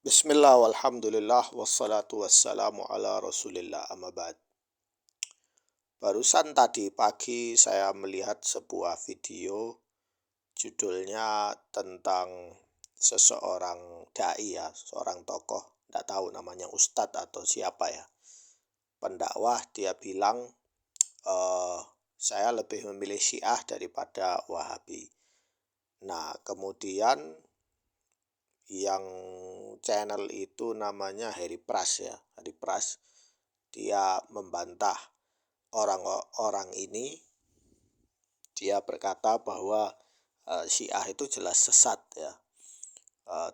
Bismillah walhamdulillah wassalatu wassalamu ala rasulillah amma ba'd. Barusan tadi pagi saya melihat sebuah video judulnya tentang seseorang dai ya, seorang tokoh, tidak tahu namanya ustadz atau siapa ya, pendakwah. Dia bilang saya lebih memilih Syiah daripada Wahabi. Nah, kemudian yang channel itu namanya Harry Pras ya. Harry Pras dia membantah orang-orang ini. Dia berkata bahwa Syiah itu jelas sesat ya.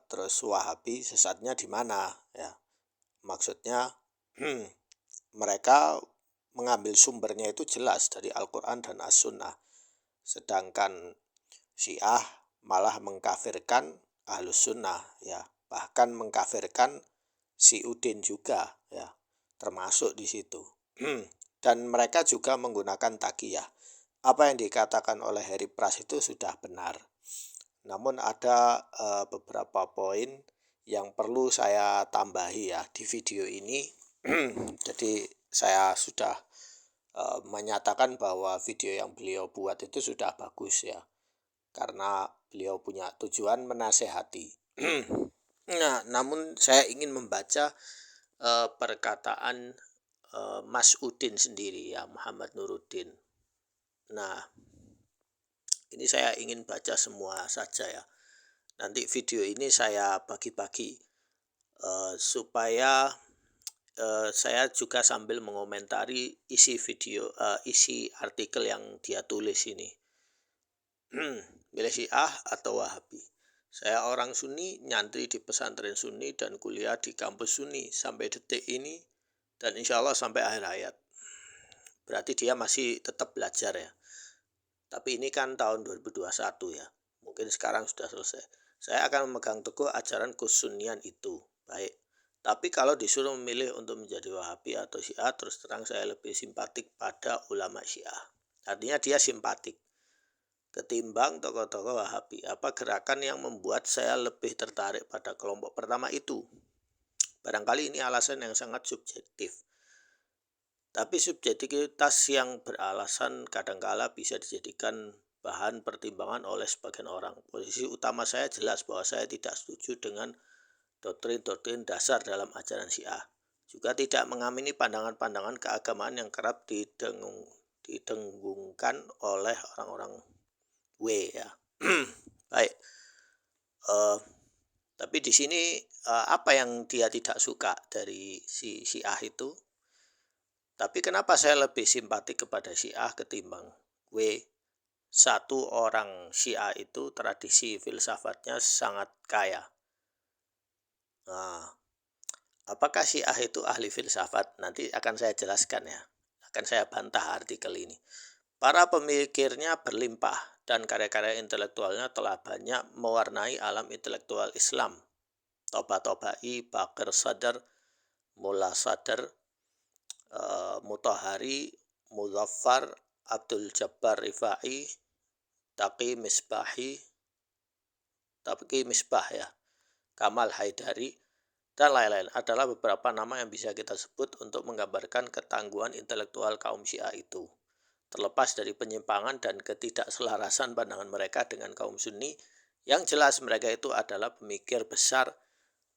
Terus Wahabi sesatnya di mana ya? Maksudnya mereka mengambil sumbernya itu jelas dari Al-Quran dan As-Sunnah. Sedangkan Syiah malah mengkafirkan Ahlus Sunnah ya, bahkan mengkafirkan si Udin juga ya, termasuk di situ. Dan mereka juga menggunakan taqiyah. Apa yang dikatakan oleh Harry Pras itu sudah benar. Namun ada beberapa poin yang perlu saya tambahi ya di video ini. Jadi saya sudah menyatakan bahwa video yang beliau buat itu sudah bagus ya, karena beliau punya tujuan menasehati. Nah, namun saya ingin membaca perkataan Mas Udin sendiri ya, Muhammad Nuruddin. Nah, ini saya ingin baca semua saja ya. Nanti video ini saya bagi-bagi supaya saya juga sambil mengomentari isi video, isi artikel yang dia tulis ini. Milih Syiah atau Wahabi? Saya orang Sunni, nyantri di pesantren Sunni dan kuliah di kampus Sunni sampai detik ini dan insya Allah sampai akhir hayat. Berarti dia masih tetap belajar ya. Tapi ini kan tahun 2021 ya. Mungkin sekarang sudah selesai. Saya akan memegang teguh ajaran kesunnian itu. Baik. Tapi kalau disuruh memilih untuk menjadi Wahabi atau Syiah, terus terang saya lebih simpatik pada ulama Syiah. Artinya dia simpatik ketimbang tokoh-tokoh Wahabi. Apa gerakan yang membuat saya lebih tertarik pada kelompok pertama itu? Barangkali ini alasan yang sangat subjektif. Tapi subjektivitas yang beralasan kadangkala bisa dijadikan bahan pertimbangan oleh sebagian orang. Posisi utama saya jelas bahwa saya tidak setuju dengan doktrin-doktrin dasar dalam ajaran Syiah. Juga tidak mengamini pandangan-pandangan keagamaan yang kerap didengungkan oleh orang-orang ya. Baik. Tapi di sini apa yang dia tidak suka dari si Syiah itu? Tapi kenapa saya lebih simpati kepada Syiah ketimbang satu orang Syiah itu tradisi filsafatnya sangat kaya. Nah, apakah Syiah itu ahli filsafat? Nanti akan saya jelaskan ya. Akan saya bantah artikel ini. Para pemikirnya berlimpah dan karya-karya intelektualnya telah banyak mewarnai alam intelektual Islam. Toba-Tobai, Bakir Sadr, Mullah Sadr, Mutahari, Muzaffar, Abdul Jabbar Rifai, Taqi Misbah ya, Kamal Haidari, dan lain-lain adalah beberapa nama yang bisa kita sebut untuk menggambarkan ketangguhan intelektual kaum Syiah itu. Terlepas dari penyimpangan dan ketidakselarasan pandangan mereka dengan kaum Sunni, yang jelas mereka itu adalah pemikir besar.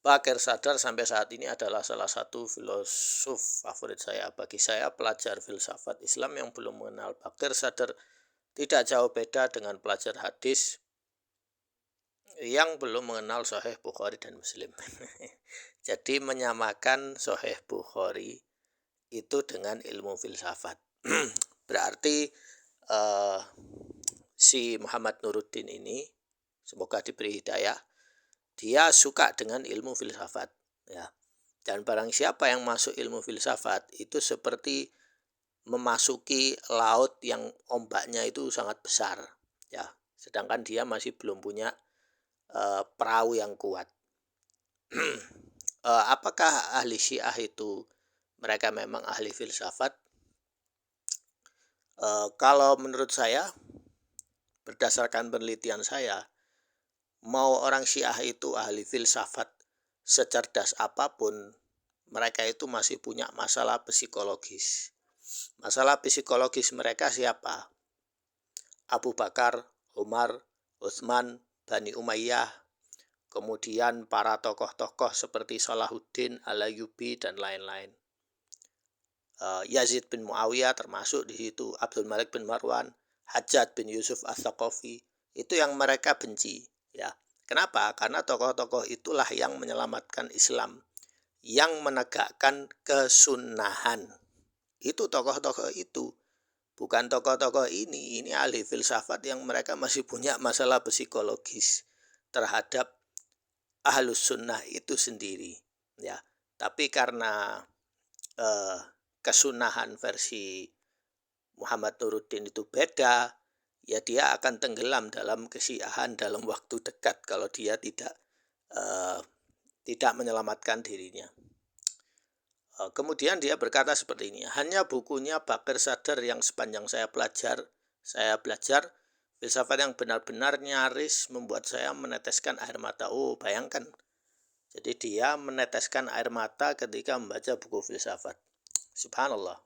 Bakir Sadr sampai saat ini adalah salah satu filosof favorit saya. Bagi saya, pelajar filsafat Islam yang belum mengenal Bakir Sadr tidak jauh beda dengan pelajar hadis yang belum mengenal Sahih Bukhari dan Muslim. Jadi menyamakan Sahih Bukhari itu dengan ilmu filsafat. Berarti si Muhammad Nuruddin ini, semoga diberi hidayah, dia suka dengan ilmu filsafat ya. Dan barang siapa yang masuk ilmu filsafat itu seperti memasuki laut yang ombaknya itu sangat besar ya. Sedangkan dia masih belum punya perahu yang kuat. Apakah ahli Syiah itu mereka memang ahli filsafat? Kalau menurut saya, berdasarkan penelitian saya, mau orang Syiah itu ahli filsafat secerdas apapun, mereka itu masih punya masalah psikologis. Masalah psikologis mereka siapa? Abu Bakar, Umar, Utsman, Bani Umayyah, kemudian para tokoh-tokoh seperti Salahuddin Al-Ayyubi dan lain-lain. Yazid bin Muawiyah termasuk di situ, Abdul Malik bin Marwan, Hajjaj bin Yusuf Ats-Tsaqafi, itu yang mereka benci, ya. Kenapa? Karena tokoh-tokoh itulah yang menyelamatkan Islam, yang menegakkan kesunahan. Itu tokoh-tokoh itu. Bukan tokoh-tokoh ini ahli filsafat yang mereka masih punya masalah psikologis terhadap ahlus sunnah itu sendiri, ya. Tapi karena kesunahan versi Muhammad Nuruddin itu beda, ya dia akan tenggelam dalam kesyiahan dalam waktu dekat kalau dia tidak menyelamatkan dirinya. Kemudian dia berkata seperti ini, hanya bukunya Baqir Sadr yang sepanjang saya belajar filsafat yang benar-benar nyaris membuat saya meneteskan air mata. Oh, bayangkan. Jadi dia meneteskan air mata ketika membaca buku filsafat. Subhanallah.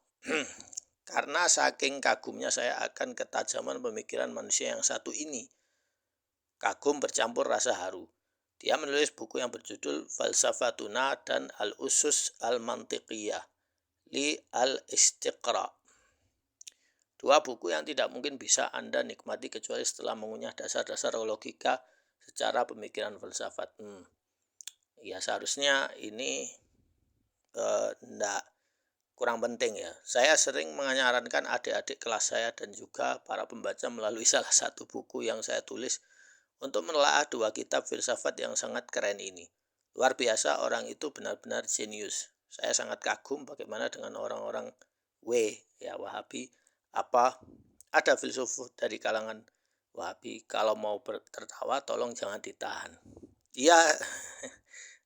Karena saking kagumnya saya akan ketajaman pemikiran manusia yang satu ini. Kagum bercampur rasa haru. Dia menulis buku yang berjudul Falsafatuna dan Al-Usus Al-Mantiqiyah li Al-Istiqra. Dua buku yang tidak mungkin bisa Anda nikmati kecuali setelah mengunyah dasar-dasar logika secara pemikiran filsafat. Ya seharusnya ini kurang penting ya. Saya sering menyarankan adik-adik kelas saya dan juga para pembaca melalui salah satu buku yang saya tulis untuk menelaah dua kitab filsafat yang sangat keren ini. Luar biasa, orang itu benar-benar jenius. Saya sangat kagum bagaimana dengan orang-orang Wahabi. Ada filsuf dari kalangan Wahabi. Kalau mau tertawa tolong jangan ditahan. Ya,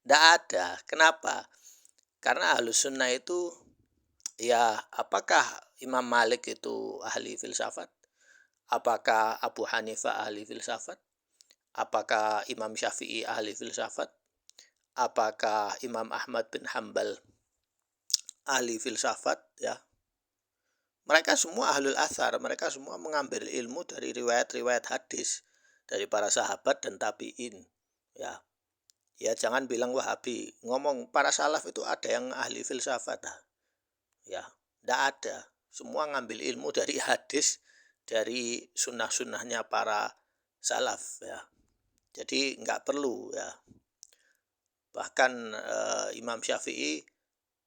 tidak ada. Kenapa? Karena Ahlus Sunnah itu, ya apakah Imam Malik itu ahli filsafat? Apakah Abu Hanifah ahli filsafat? Apakah Imam Syafi'i ahli filsafat? Apakah Imam Ahmad bin Hambal ahli filsafat? Ya, mereka semua ahlul athar. Mereka semua mengambil ilmu dari riwayat-riwayat hadis dari para sahabat dan tabi'in. Ya jangan bilang Wahabi. Ngomong para salaf itu ada yang ahli filsafat. Ya, tidak ada. Semua ngambil ilmu dari hadis, dari sunnah-sunnahnya para salaf. Ya. Jadi nggak perlu ya. Bahkan Imam Syafi'i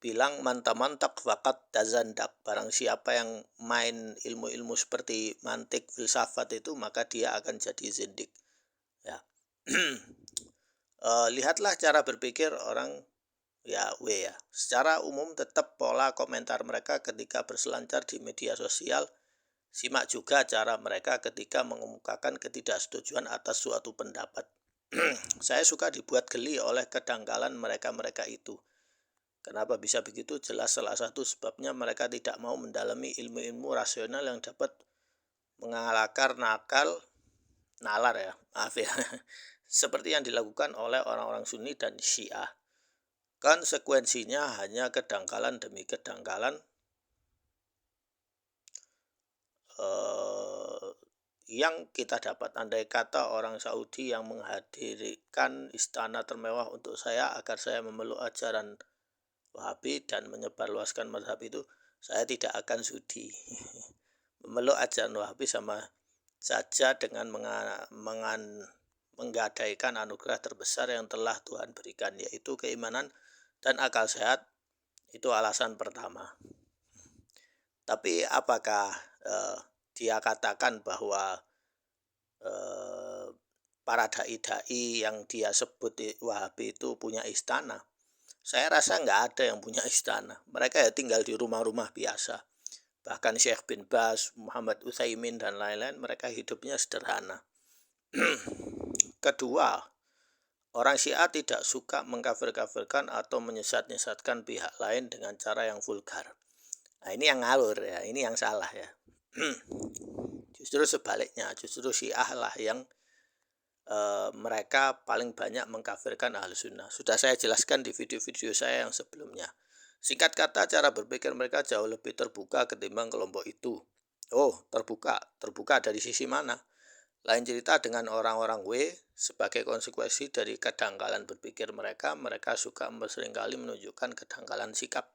bilang mantak fakat tazandak. Barang siapa yang main ilmu-ilmu seperti mantik, filsafat itu maka dia akan jadi zindik. Ya. Lihatlah cara berpikir orang ya. Secara umum tetap pola komentar mereka ketika berselancar di media sosial. Simak juga cara mereka ketika mengemukakan ketidaksetujuan atas suatu pendapat. Saya suka dibuat geli oleh kedangkalan mereka itu. Kenapa bisa begitu? Jelas salah satu sebabnya mereka tidak mau mendalami ilmu-ilmu rasional yang dapat mengalahkan nalar ya. Maaf ya. Seperti yang dilakukan oleh orang-orang Sunni dan Syiah. Konsekuensinya hanya kedangkalan demi kedangkalan yang kita dapat. Andai kata orang Saudi yang menghadirkan istana termewah untuk saya agar saya memeluk ajaran Wahabi dan menyebarluaskan mazhab itu, saya tidak akan sudi. Memeluk ajaran Wahabi sama saja dengan menggadaikan anugerah terbesar yang telah Tuhan berikan, yaitu keimanan dan akal sehat. Itu alasan pertama. Tapi apakah dia katakan bahwa para dai-dai yang dia sebut Wahabi itu punya istana? Saya rasa nggak ada yang punya istana. Mereka ya tinggal di rumah-rumah biasa. Bahkan Syekh bin Baz, Muhammad Utsaimin dan lain-lain, mereka hidupnya sederhana. Kedua, orang Syiah tidak suka mengkafir-kafirkan atau menyesat-nyesatkan pihak lain dengan cara yang vulgar. Nah, ini yang ngawur ya, ini yang salah ya. Justru sebaliknya, justru Syiah lah yang mereka paling banyak mengkafirkan Ahlussunnah. Sudah saya jelaskan di video-video saya yang sebelumnya. Singkat kata, cara berpikir mereka jauh lebih terbuka ketimbang kelompok itu. Oh, terbuka. Terbuka dari sisi mana? Lain cerita dengan orang-orang W, sebagai konsekuensi dari kedangkalan berpikir mereka, mereka suka seringkali menunjukkan kedangkalan sikap.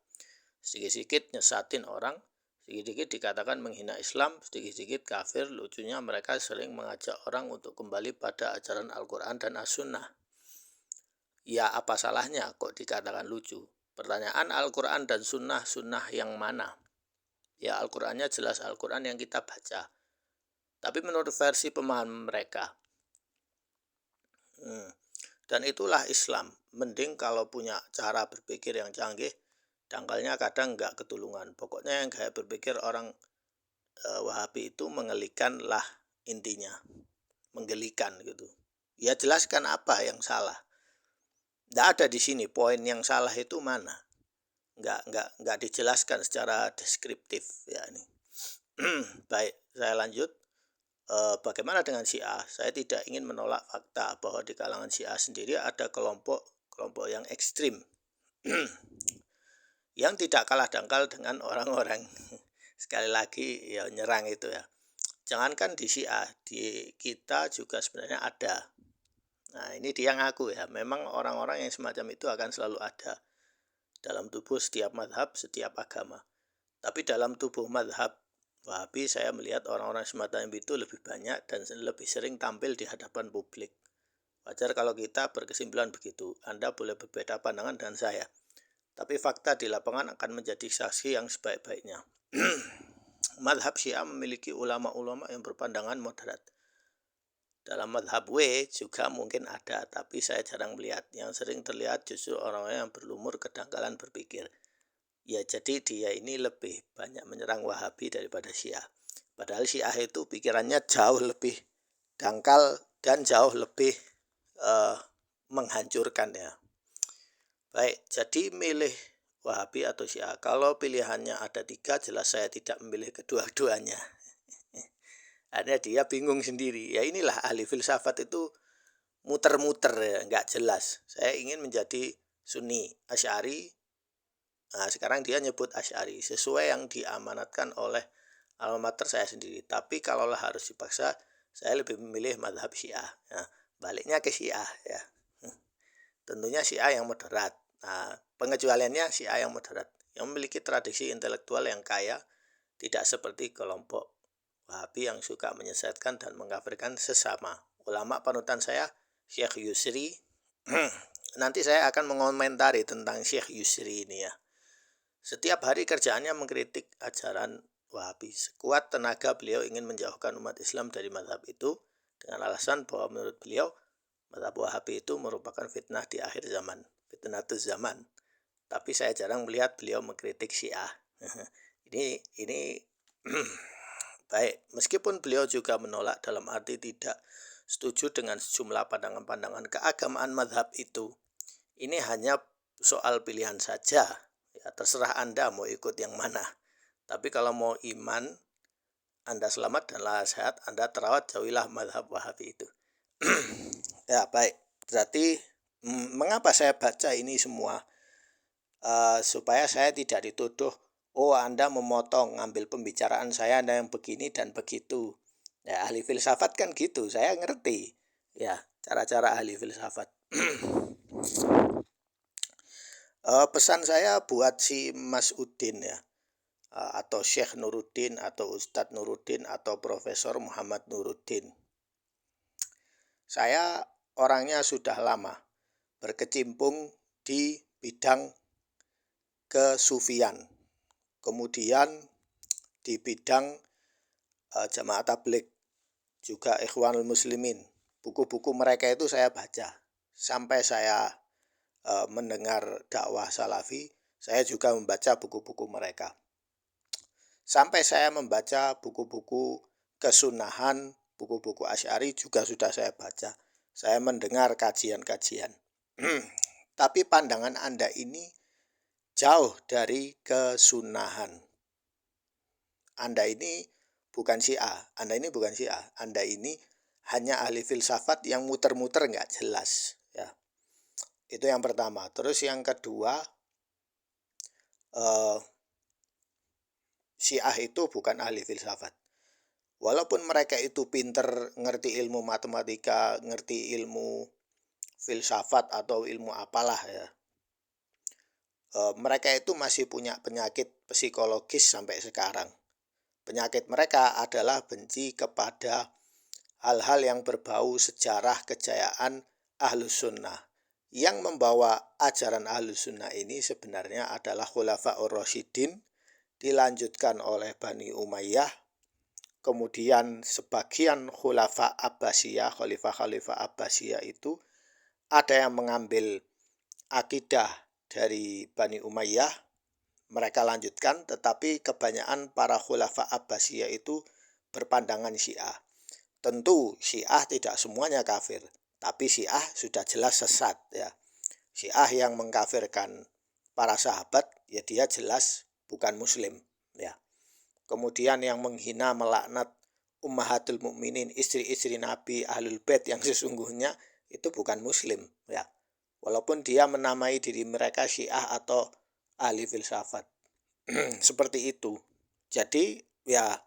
Sedikit-sedikit nyesatin orang, sedikit-sedikit dikatakan menghina Islam, sedikit-sedikit kafir. Lucunya mereka sering mengajak orang untuk kembali pada ajaran Al-Quran dan As-Sunnah. Ya, apa salahnya kok dikatakan lucu? Pertanyaan, Al-Quran dan Sunnah, Sunnah yang mana? Ya, Al-Qurannya jelas Al-Quran yang kita baca. Tapi menurut versi pemahaman mereka. Dan itulah Islam. Mending kalau punya cara berpikir yang canggih, dangkalnya kadang nggak ketulungan. Pokoknya yang kayak berpikir orang Wahabi itu mengelikan lah intinya. Menggelikan gitu. Ya jelaskan apa yang salah. Nggak ada di sini poin yang salah itu mana. Nggak dijelaskan secara deskriptif ya ini. Baik, saya lanjut. Bagaimana dengan Syiah? Saya tidak ingin menolak fakta bahwa di kalangan Syiah sendiri ada kelompok yang ekstrim yang tidak kalah dangkal dengan orang-orang sekali lagi ya nyerang itu ya. Jangankan di Syiah, di kita juga sebenarnya ada. Nah ini dia ngaku ya, memang orang-orang yang semacam itu akan selalu ada dalam tubuh setiap madhab, setiap agama. Tapi dalam tubuh madhab Wahabi saya melihat orang-orang semacam itu lebih banyak dan lebih sering tampil di hadapan publik. Wajar kalau kita berkesimpulan begitu. Anda boleh berbeda pandangan dengan saya. Tapi fakta di lapangan akan menjadi saksi yang sebaik-baiknya. Madhab Syiah memiliki ulama-ulama yang berpandangan moderat. Dalam madhab W juga mungkin ada, tapi saya jarang melihat. Yang sering terlihat justru orang-orang yang berlumur kedangkalan berpikir. Ya jadi dia ini lebih banyak menyerang Wahabi daripada Syiah. Padahal Syiah itu pikirannya jauh lebih dangkal dan jauh lebih menghancurkan ya. Baik, jadi milih Wahabi atau Syiah. Kalau pilihannya ada 3, jelas saya tidak memilih kedua-duanya. Hanya dia bingung sendiri. Ya inilah ahli filsafat itu muter-muter ya, nggak jelas. Saya ingin menjadi Sunni, Asy'ari. Nah, sekarang dia nyebut Asy'ari sesuai yang diamanatkan oleh alma mater saya sendiri. Tapi kalaulah harus dipaksa, saya lebih memilih madhab Syiah. Nah, baliknya ke Syiah ya. Tentunya Syiah yang moderat. Nah, pengecualiannya Syiah yang moderat, yang memiliki tradisi intelektual yang kaya, tidak seperti kelompok Wahabi yang suka menyesatkan dan mengkafirkan sesama. Ulama panutan saya Syekh Yusri. Nanti saya akan mengomentari tentang Syekh Yusri ini ya. Setiap hari kerjaannya mengkritik ajaran Wahabi. Sekuat tenaga beliau ingin menjauhkan umat Islam dari mazhab itu dengan alasan bahwa menurut beliau mazhab Wahabi itu merupakan fitnah di akhir zaman, fitnatus zaman. Tapi saya jarang melihat beliau mengkritik Syiah. ini baik, meskipun beliau juga menolak dalam arti tidak setuju dengan sejumlah pandangan-pandangan keagamaan mazhab itu. Ini hanya soal pilihan saja. Ya, terserah Anda mau ikut yang mana. Tapi kalau mau iman, Anda selamat dan sehat, Anda terawat, jauhilah mazhab Wahabi itu. Ya baik, berarti mengapa saya baca ini semua? Supaya saya tidak dituduh, oh Anda memotong, ngambil pembicaraan saya, Anda yang begini dan begitu. Ya ahli filsafat kan gitu, saya ngerti. Ya cara-cara ahli filsafat. Pesan saya buat si Mas Udin ya, atau Syekh Nuruddin atau Ustadz Nuruddin atau Profesor Muhammad Nuruddin. Saya orangnya sudah lama berkecimpung di bidang kesufian, kemudian di bidang Jamaah Tabligh, juga Ikhwanul Muslimin. Buku-buku mereka itu saya baca. Sampai saya mendengar dakwah salafi, saya juga membaca buku-buku mereka. Sampai saya membaca buku-buku kesunahan, buku-buku Asy'ari juga sudah saya baca. Saya mendengar kajian-kajian. Tapi pandangan Anda ini jauh dari kesunahan. Anda ini bukan Syiah, Anda ini hanya ahli filsafat yang muter-muter nggak jelas ya. Itu yang pertama. Terus yang kedua, eh, Syiah itu bukan ahli filsafat. Walaupun mereka itu pinter, ngerti ilmu matematika, ngerti ilmu filsafat atau ilmu apalah ya, mereka itu masih punya penyakit psikologis sampai sekarang. Penyakit mereka adalah benci kepada hal-hal yang berbau sejarah kejayaan Ahlus Sunnah. Yang membawa ajaran Ahlus Sunnah ini sebenarnya adalah Khulafaur Rasyidin, dilanjutkan oleh Bani Umayyah, kemudian sebagian Khulafa Abbasiyah, Khalifah-Khalifah Abbasiyah itu ada yang mengambil akidah dari Bani Umayyah, mereka lanjutkan, tetapi kebanyakan para Khulafa Abbasiyah itu berpandangan Syiah. Tentu Syiah tidak semuanya kafir, tapi Syiah sudah jelas sesat ya. Syiah yang mengkafirkan para sahabat ya dia jelas bukan muslim ya. Kemudian yang menghina melaknat ummahatul mukminin, istri-istri Nabi, ahlul bait yang sesungguhnya itu bukan muslim ya. Walaupun dia menamai diri mereka Syiah atau ahli filsafat. Seperti itu. Jadi ya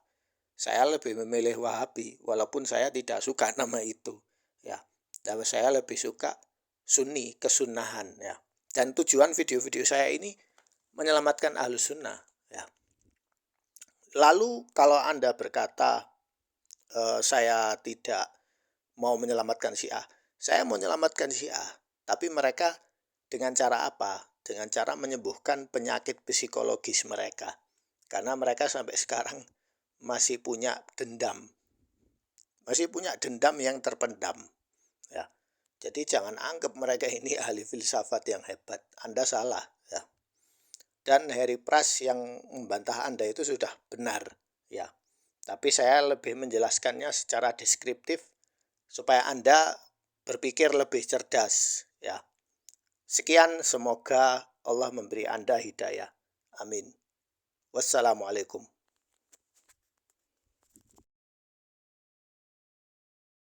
saya lebih memilih Wahabi walaupun saya tidak suka nama itu ya. Dan saya lebih suka Sunni, kesunahan ya. Dan tujuan video-video saya ini menyelamatkan Ahlus Sunnah ya. Lalu kalau Anda berkata saya tidak mau menyelamatkan Syiah, saya mau menyelamatkan Syiah, tapi mereka dengan cara apa? Dengan cara menyembuhkan penyakit psikologis mereka. Karena mereka sampai sekarang masih punya dendam. Masih punya dendam yang terpendam. Ya. Jadi jangan anggap mereka ini ahli filsafat yang hebat. Anda salah. Ya. Dan Harry Pras yang membantah Anda itu sudah benar. Ya. Tapi saya lebih menjelaskannya secara deskriptif supaya Anda berpikir lebih cerdas. Ya. Sekian, semoga Allah memberi Anda hidayah. Amin. Wassalamualaikum.